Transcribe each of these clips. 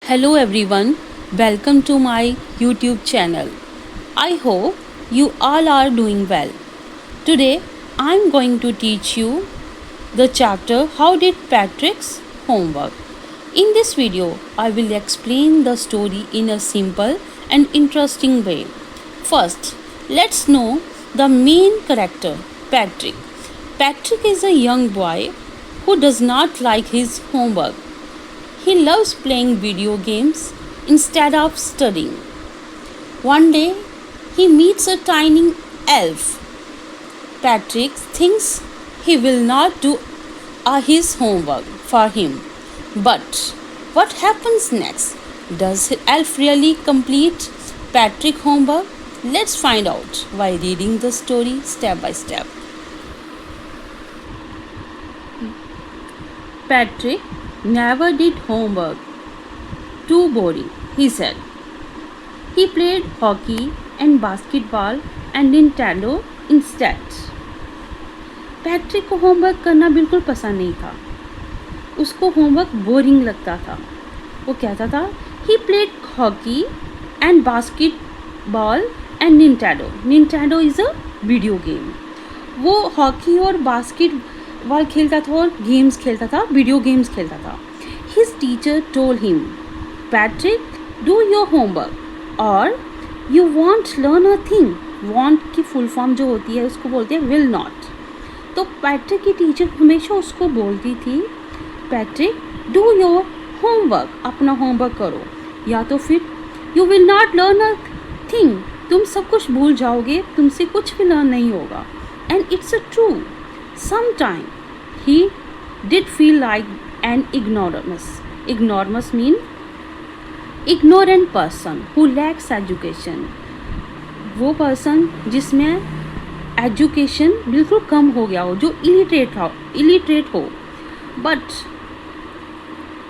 Hello everyone, welcome to my YouTube channel. I hope you all are doing well. Today I'm going to teach you the chapter How Did Patrick's Homework. In this video, I will explain the story in a simple and interesting way. First, let's know the main character, Patrick. Patrick is a young boy who does not like his homework. He loves playing video games instead of studying. One day, he meets a tiny elf. Patrick thinks he will not do his homework for him. But what happens next? Does the elf really complete Patrick's homework? Let's find out by reading the story step by step. Patrick never did homework. Too boring, he said. He played hockey and basketball and Nintendo instead. Patrick को homework करना बिल्कुल पसंद नहीं था. उसको homework boring लगता था. वो कहता था he played hockey and basketball and Nintendo. Nintendo is a video game. वो हॉकी और बास्केटबॉल खेलता था और गेम्स खेलता था, वीडियो गेम्स खेलता था. His teacher told him, Patrick, do your homework or you won't learn a thing. Want की फुल फॉर्म जो होती है उसको बोलते हैं will not. तो पैट्रिक की टीचर हमेशा उसको बोलती थी, पैट्रिक डू योर होमवर्क, अपना होमवर्क करो, या तो फिर you will not learn a thing, तुम सब कुछ भूल जाओगे, तुमसे कुछ भी लर्न नहीं होगा. And it's a true. Some time he did feel like an ignoramus. Ignoramus mean ignorant person who lacks education. वो पर्सन जिसमें एजुकेशन बिल्कुल कम हो गया हो, जो इलिटरेट हो.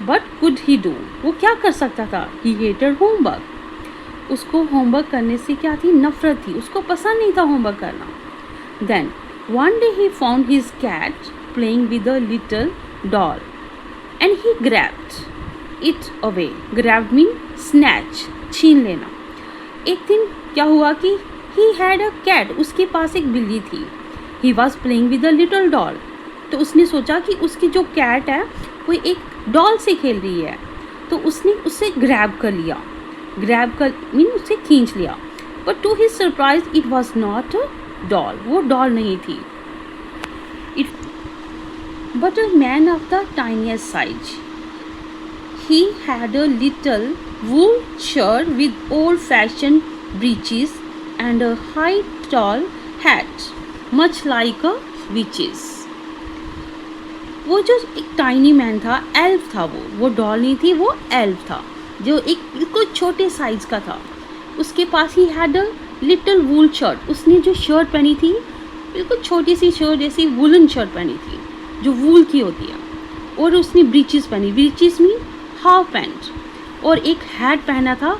बट कुड ही डू, वो क्या कर सकता था? ही हेटेड होमवर्क. उसको होमवर्क करने से क्या थी? नफरत थी. उसको पसंद नहीं था होमवर्क करना. Then one day he found his cat playing with a little doll and he grabbed it away. Grabbed mean snatch, छीन लेना. एक दिन क्या हुआ कि he had a cat, उसके पास एक बिल्ली थी. he was playing with a little doll. तो उसने सोचा कि उसकी जो कैट है वो एक डॉल से खेल रही है, तो उसने उससे ग्रैब कर लिया. ग्रैब कर मीन उससे खींच लिया. But to his surprise it was not a doll, वो डॉल नहीं थी. But a man of the tiniest size. he had a little wool shirt with old fashioned breeches and a high tall hat, much like a witch's. वो जो एक tiny man था, elf था. वो doll नहीं थी, वो एल्फ था, जो एक बिल्कुल छोटे साइज का था. उसके पास he had a little wool shirt. उसने जो शर्ट पहनी थी बिल्कुल छोटी सी शर्ट, जैसी वूलन शर्ट पहनी थी जो वूल की होती है. और उसने ब्रीचेस पहनी. Breaches mean half pant. और एक हैट पहना था.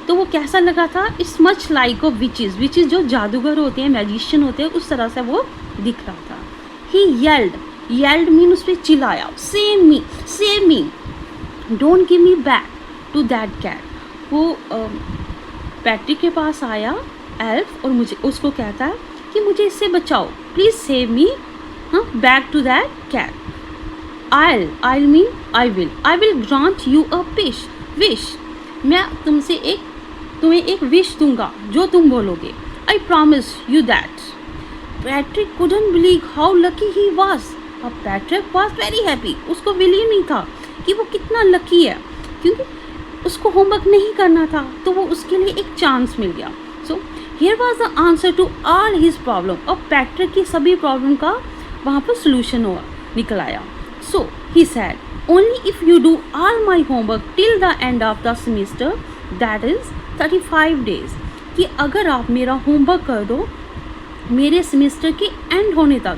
तो वो कैसा लगा था? It's much like a witches. Witches जो जादूगर होते हैं, मैजिशियन होते हैं, उस तरह से वो दिख रहा था. ही येल्ड मीन उस पर चिल्लाया, save me, don't give me back to that cat. वो पैट्रिक के पास आया एल्फ और मुझे उसको कहता है कि मुझे इससे बचाओ, please save me, back to that cat. I'll mean I will grant you a wish. मैं तुम्हें एक विश दूंगा जो तुम बोलोगे. I promise you that. Patrick couldn't believe how lucky he was. अब Patrick was very happy. उसको believe नहीं था कि वो कितना लकी है, क्योंकि उसको होमवर्क नहीं करना था, तो वो उसके लिए एक चांस मिल गया. So here was the answer to all his problem. अब Patrick की सभी प्रॉब्लम का वहाँ पर सोल्यूशन निकल आया. So he said, only if you do all my homework till the end of the semester, that is 35 days. कि अगर आप मेरा होमवर्क कर दो मेरे सेमेस्टर के एंड होने तक,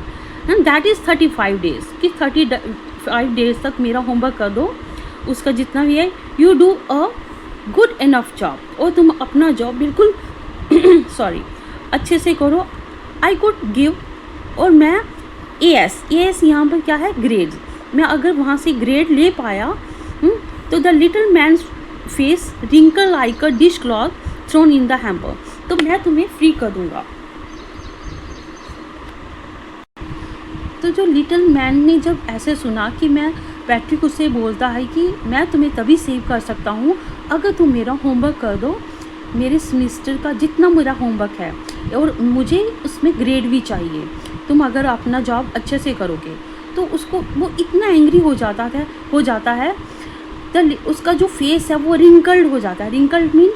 दैट इज़ 35 डेज, कि 35 डेज तक मेरा होमवर्क कर दो, उसका जितना भी है, you do a good enough job, और तुम अपना जॉब बिल्कुल अच्छे से करो. आई कुड गिव, और मैं एस यहाँ पर क्या है? ग्रेड्स. मैं अगर वहाँ से ग्रेड ले पाया तो the little man face wrinkle like a dishcloth thrown in the hamper, तो मैं तुम्हें फ्री कर दूंगा। तो जो लिटिल मैन ने जब ऐसे सुना कि मैं, पैट्रिक उससे बोलता है कि मैं तुम्हें तभी सेव कर सकता हूँ अगर तुम मेरा होमवर्क कर दो, मेरे सेमेस्टर का जितना मेरा होमवर्क है, और मुझे उसमें ग्रेड भी चाहिए, तुम अगर अपना जॉब अच्छे से करोगे। तो उसको वो इतना एंग्री हो जाता है उसका जो फेस है वो रिंकल्ड हो जाता है। रिंकल्ड मीन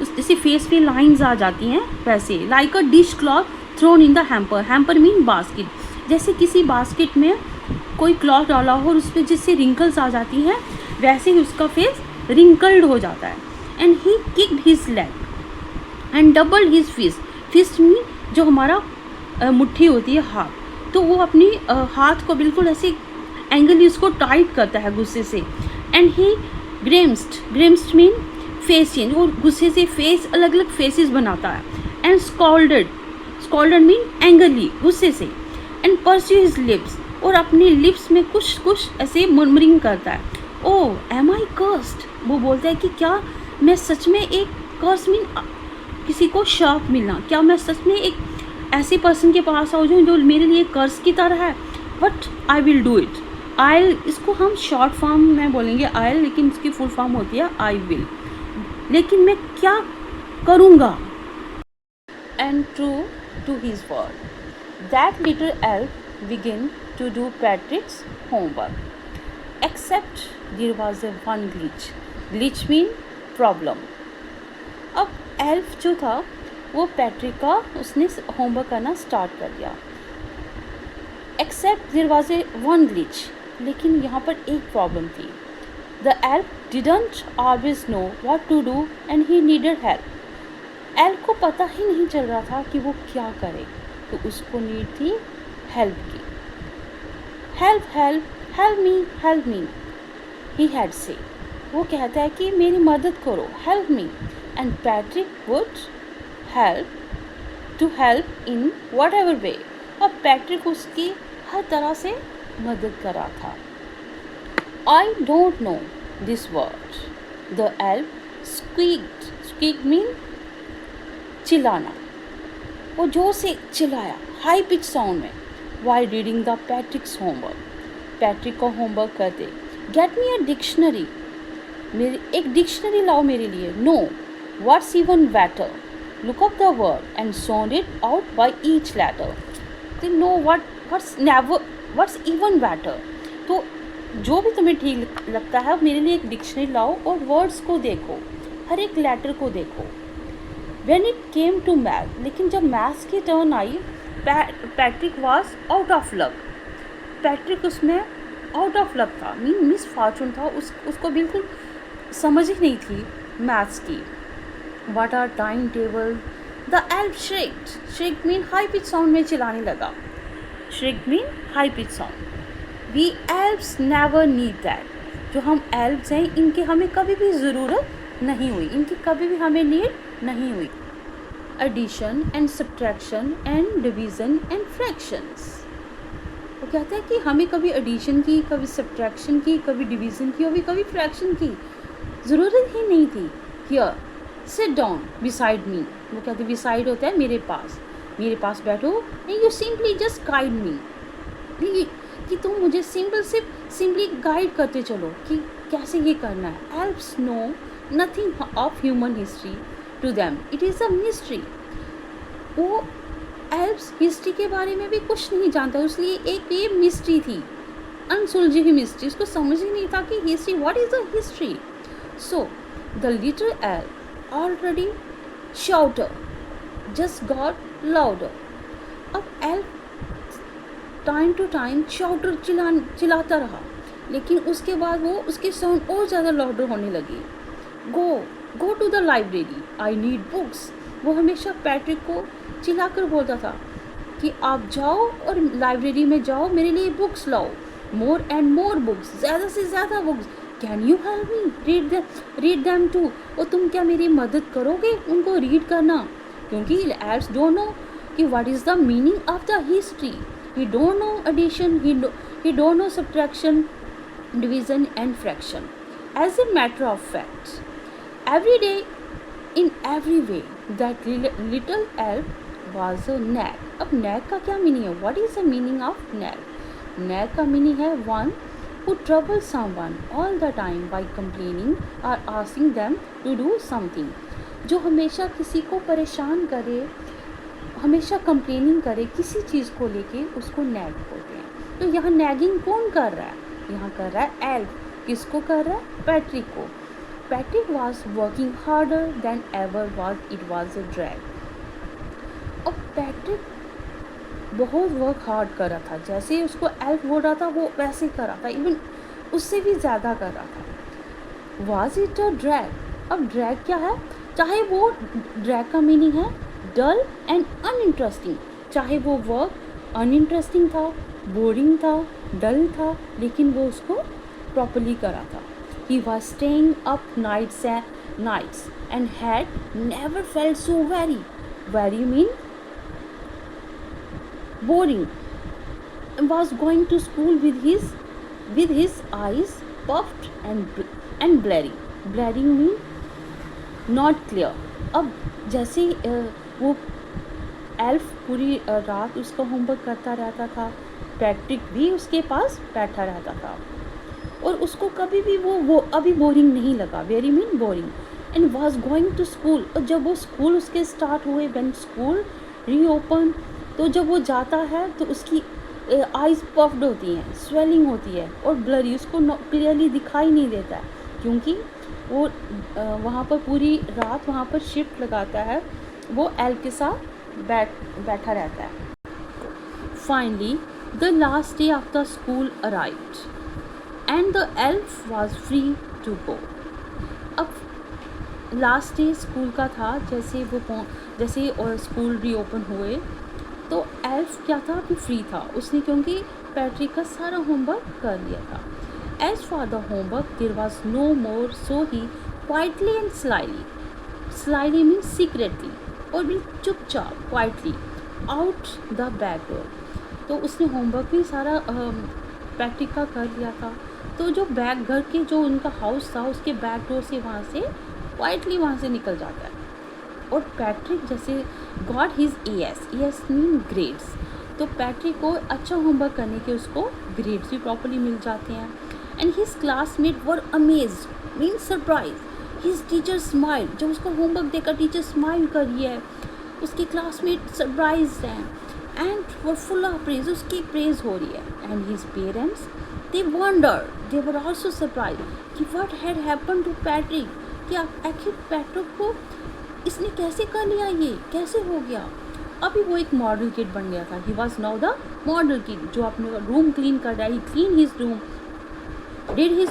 जैसे फेस पे लाइंस आ जाती हैं वैसे, like a dishcloth thrown in the hamper. Hamper mean basket, जैसे किसी बास्केट में कोई क्लॉथ डाला हो और उस पर जिससे रिंकल्स आ जाती हैं, वैसे ही उसका फेस रिंकल्ड हो जाता है। And he kicked his leg and doubled his fist. Fist mean जो हमारा मुट्ठी होती है हाथ, तो वो अपनी हाथ को बिल्कुल ऐसे एंगल उसको टाइट करता है गुस्से से। And he grimaced mean face change, और गुस्से से फेस अलग अलग फेसेस बनाता है। एंड स्कॉल्डेड मीन एंगरली, गुस्से से। एंड परस्यू हिज लिप्स, और अपने लिप्स में कुछ ऐसे मुरमुरिंग करता है। ओह एम आई कर्स्ड, वो बोलता है कि क्या मैं सच में एक कर्स मीन किसी को शाप मिलना, क्या मैं सच में एक ऐसे पर्सन के पास आ जाऊँ जो मेरे लिए कर्स की तरह है। But I will do it. I, इसको हम शॉर्ट फॉर्म में बोलेंगे आई, लेकिन इसकी फुल फॉर्म होती है आई विल। लेकिन मैं क्या करूँगा। And true to his word that little elf begin to do Patrick's homework, except there was a one glitch. Glitch mean problem. अब एल्फ जो था वो पैट्रिक का उसने होमवर्क करना स्टार्ट कर दिया, except there was a one glitch, लेकिन यहाँ पर एक प्रॉब्लम थी। The elf didn't always know what to do and he needed help. Elf को पता ही नहीं चल रहा था कि वो क्या करे, तो उसको नीड थी हेल्प की। Help help help me he had से, वो कहता है कि मेरी मदद करो, help me. And Patrick would help in what ever वे, और पैट्रिक उसकी हर तरह से मदद कर रहा था। I don't know this word, the elf squeaked mean चिल्लाना, वो जोर से चिल्लाया हाई पिच साउंड में, while reading the Patrick's homework. Patrick का होमवर्क करते, गेट मी अ डिक्शनरी, मेरी एक डिक्शनरी लाओ मेरे लिए। No, what's even better, look up the word and sound it out by each letter. They know what's even better. तो जो भी तुम्हें ठीक लगता है मेरे लिए एक डिक्शनरी लाओ और वर्ड्स को देखो, हर एक लेटर को देखो। When it came to math, लेकिन जब मैथ्स की turn I, Patrick was out of luck. Patrick उसमें आउट ऑफ लक था, मीन मिस फॉर्चून था, उसको बिल्कुल समझ ही नहीं थी मैथ्स की। What are timetable? The elf shrieked. Shrieked mean high pitch sound में चिल्लाने लगा। Shrieked mean high pitch sound. We elves never need that. जो हम elves हैं इनकी हमें कभी भी ज़रूरत नहीं हुई, इनकी कभी भी हमें नीड नहीं हुई। Addition and subtraction and division and fractions. वो कहते हैं कि हमें कभी एडिशन की, कभी सब्ट्रैक्शन की, कभी डिवीज़न की, और कभी फ्रैक्शन की ज़रूरत ही नहीं थी। Here sit down beside me, वो कहते बिसाइड होता है मेरे पास बैठो। नहीं, you simply just guide me, कि तुम मुझे सिंपली गाइड करते चलो कि कैसे ये करना है। Elves know nothing of human history, to them it is a mystery. वो एल्फ्स हिस्ट्री के बारे में भी कुछ नहीं जानता, इसलिए एक ये मिस्ट्री थी, अनसुलझी हुई मिस्ट्री, उसको समझ ही नहीं था कि history, what is a history. So the little elf already shouter just got louder. अब elf time to time shouter चिल्लाता रहा, लेकिन उसके बाद वो उसकी साउंड और ज़्यादा लाउडर होने लगी। Go to the library, I need books, वो हमेशा पैट्रिक को चिल्लाकर बोलता था कि आप जाओ और लाइब्रेरी में जाओ, मेरे लिए बुक्स लाओ, मोर एंड मोर बुक्स, ज़्यादा से ज़्यादा books. Can you help me read them too, और तुम क्या मेरी मदद करोगे उनको रीड करना, क्योंकि एल्फ्स डोंट नो कि what is the meaning of the history. He don't know addition, he don't know subtraction, division and fraction. As a matter of fact Every day, in every way, that little elf was a nag. अब nag का क्या meaning है? What is the meaning of nag? Nag का meaning है one who troubles someone all the time by complaining or asking them to do something. जो हमेशा किसी को परेशान करे, हमेशा कंप्लेनिंग करे किसी चीज़ को लेके, उसको नैग बोलते हैं. तो यहाँ नैगिंग कौन कर रहा है? यहाँ कर रहा है एल्फ. किसको कर रहा है? पैट्रिक को. Patrick was working harder than ever was it was a drag. और पैट्रिक बहुत वर्क हार्ड कर रहा था. जैसे उसको एल्फ बोल रहा था वो वैसे कर रहा था, इवन उससे भी ज़्यादा कर रहा था. Was it a drag? अब ड्रैग क्या है? चाहे वो ड्रैग का मीनिंग है डल एंड अनइंटरेस्टिंग. चाहे वो वर्क अनइंटरेस्टिंग था, बोरिंग था, डल था, लेकिन वो उसको प्रॉपरली करा था. He was staying up nights and had never felt so very mean boring, was going to school with his eyes puffed and blurring mean not clear. अब जैसे वो एल्फ पूरी रात उसका होमवर्क करता रहता था, पैट्रिक भी उसके पास बैठा रहता था और उसको कभी भी वो अभी बोरिंग नहीं लगा. Very mean boring. And was going to school. और जब वो स्कूल उसके स्टार्ट हुए, व्हेन स्कूल रीओपन, तो जब वो जाता है तो उसकी आइज़ पफ्ड होती हैं, स्वेलिंग होती है और ब्लरी, उसको क्लियरली दिखाई नहीं देता है क्योंकि वो वहाँ पर पूरी रात वहाँ पर शिफ्ट लगाता है, वो एल्फ के साथ बैठा रहता है. Finally the last day of the school arrived and the elf was free to go. अब लास्ट डे स्कूल का था. जैसे स्कूल रीओपन हुए तो एल्फ क्या था? अभी फ्री था उसने, क्योंकि पैट्रिक का सारा होमवर्क कर लिया था. As for the homework there was no more, so he quietly and slyly mean secretly, और भी चुपचाप quietly out the back door. तो उसने होमवर्क भी सारा पैट्रिक का कर लिया था. तो जो बैक घर के जो उनका हाउस था उसके बैक डोर से वहाँ से क्वाइटली वहाँ से निकल जाता है. और पैट्रिक जैसे got his ass mean grades. तो पैट्रिक को अच्छा होमवर्क करने के उसको ग्रेड्स भी प्रॉपर्ली मिल जाते हैं. And his classmate were amazed mean surprise. His teacher smile. जब उसका होमवर्क देखकर टीचर स्माइल कर रही है, उसके क्लासमेट सरप्राइज हैं and were full of praise. उसकी प्रेज हो रही है. And his parents they wonder, they were also surprise कि what had happen to Patrick. कि आखिर पैट्रिक को इसने कैसे कर लिया, ये कैसे हो गया. अभी वो एक मॉडल किड बन गया था. He was now the model kid जो अपने रूम क्लीन कर रहा है. He clean his room, did his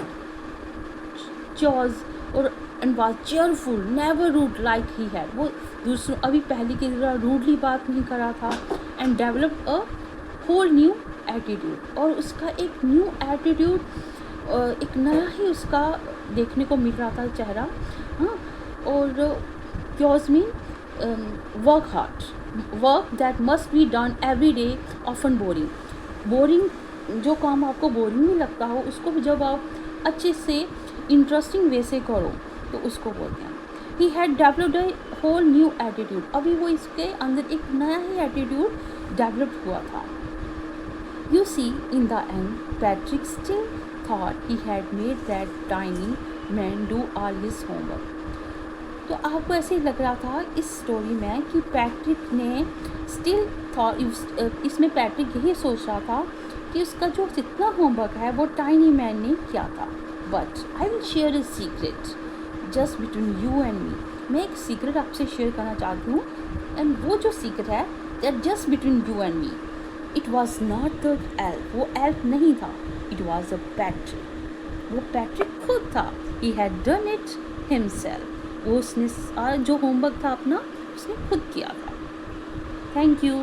chores और and was cheerful, never rude like he had. वो दूसरों अभी पहले की तरह रूडली बात नहीं कर रहा था. And develop a whole new attitude. और उसका एक न्यू एटीट्यूड, एक नया ही उसका देखने को मिल रहा था चेहरा. हाँ. और Yours mean work hard, work that must be done every day, often boring. Boring जो काम आपको बोरिंग नहीं लगता हो उसको भी जब आप अच्छे से इंटरेस्टिंग वे से करो तो उसको बोलते हैं. He had developed a whole new attitude. अभी वो इसके अंदर एक नया ही एटीट्यूड डेवलप हुआ था. You see, in the end, Patrick still thought he had made that tiny man do all his homework. तो आपको ऐसे लग रहा था इस स्टोरी में कि पैट्रिक ने स्टिल थॉट, इसमें पैट्रिक यही सोच रहा था कि उसका जो जितना होमवर्क है वो टाइनी मैन ने किया था. But I will share a secret just between you and me. मैं एक सीक्रेट आपसे शेयर करना चाहती हूँ एंड वो जो सीक्रेट है that just between you and me. It was not the elf. वो एल्फ नहीं था. It was a Patrick. वो पैट्रिक खुद था. He had done it himself. वो उसने जो होमवर्क था अपना उसने खुद किया था. Thank you.